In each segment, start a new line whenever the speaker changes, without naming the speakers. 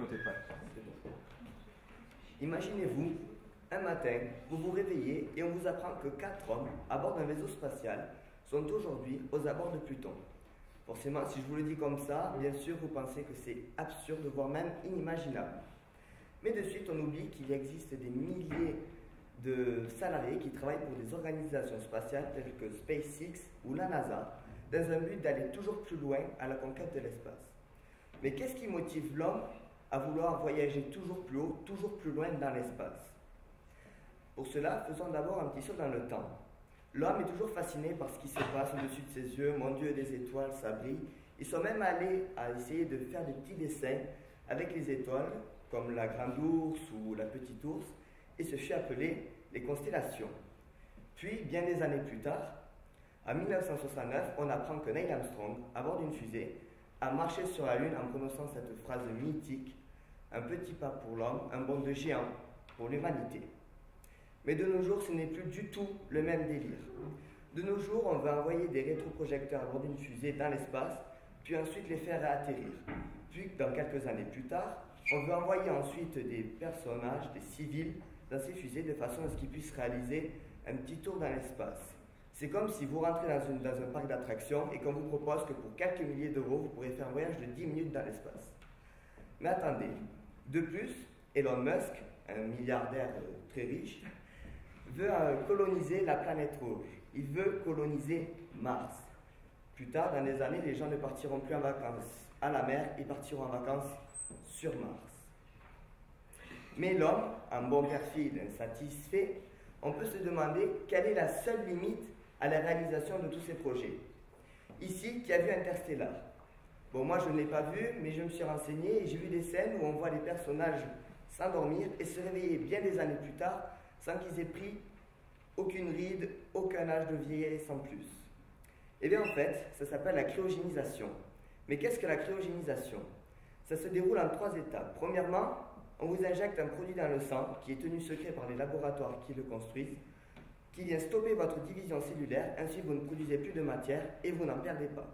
côté pas.
Imaginez-vous, un matin, vous vous réveillez et on vous apprend que 4 hommes à bord d'un vaisseau spatial sont aujourd'hui aux abords de Pluton. Forcément, si je vous le dis comme ça, bien sûr, vous pensez que c'est absurde, voire même inimaginable. Mais de suite, on oublie qu'il existe des milliers de salariés qui travaillent pour des organisations spatiales telles que SpaceX ou la NASA, dans un but d'aller toujours plus loin à la conquête de l'espace. Mais qu'est-ce qui motive l'homme à vouloir voyager toujours plus haut, toujours plus loin dans l'espace? Pour cela, faisons d'abord un petit saut dans le temps. L'homme est toujours fasciné par ce qui se passe au-dessus de ses yeux. Mon Dieu, des étoiles, ça brille. Ils sont même allés à essayer de faire des petits dessins avec les étoiles, comme la grande ours ou la petite ours, et ce fut appelé les constellations. Puis, bien des années plus tard, en 1969, on apprend que Neil Armstrong, à bord d'une fusée, a marché sur la Lune en prononçant cette phrase mythique: « Un petit pas pour l'homme, un bond de géant pour l'humanité ». Mais de nos jours, ce n'est plus du tout le même délire. De nos jours, on va envoyer des rétroprojecteurs à bord d'une fusée dans l'espace, puis ensuite les faire atterrir. Puis, dans quelques années plus tard, on veut envoyer ensuite des personnages, des civils, dans ces fusées de façon à ce qu'ils puissent réaliser un petit tour dans l'espace. C'est comme si vous rentrez dans un parc d'attractions et qu'on vous propose que pour quelques milliers d'euros, vous pourrez faire un voyage de 10 minutes dans l'espace. Mais attendez, de plus, Elon Musk, un milliardaire très riche, veut coloniser la planète rouge. Il veut coloniser Mars. Plus tard, dans les années, les gens ne partiront plus en vacances à la mer, ils partiront en vacances sur Mars. Mais l'homme, un bon perfide, insatisfait, on peut se demander quelle est la seule limite à la réalisation de tous ces projets. Ici, qui a vu Interstellar? Bon, moi je ne l'ai pas vu, mais je me suis renseigné et j'ai vu des scènes où on voit les personnages s'endormir et se réveiller bien des années plus tard sans qu'ils aient pris aucune ride, aucun âge de vieillesse en plus. Eh bien en fait, ça s'appelle la cryogénisation. Mais qu'est-ce que la cryogénisation? Ça se déroule en 3 étapes. Premièrement, on vous injecte un produit dans le sang qui est tenu secret par les laboratoires qui le construisent, qui vient stopper votre division cellulaire, ainsi vous ne produisez plus de matière et vous n'en perdez pas.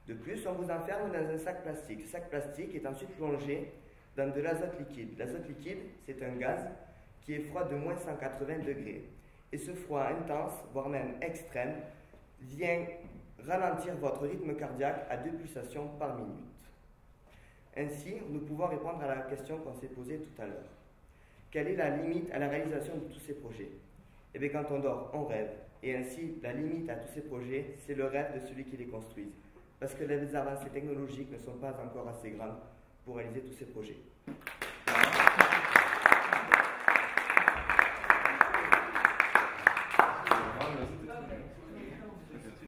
De plus, on vous enferme dans un sac plastique. Ce sac plastique est ensuite plongé dans de l'azote liquide. L'azote liquide, c'est un gaz qui est froid de moins 180 degrés. Et ce froid intense, voire même extrême, vient ralentir votre rythme cardiaque à 2 pulsations par minute. Ainsi, nous pouvons répondre à la question qu'on s'est posée tout à l'heure. Quelle est la limite à la réalisation de tous ces projets? Eh bien, quand on dort, on rêve. Et ainsi, la limite à tous ces projets, c'est le rêve de celui qui les construit. Parce que les avancées technologiques ne sont pas encore assez grandes pour réaliser tous ces projets.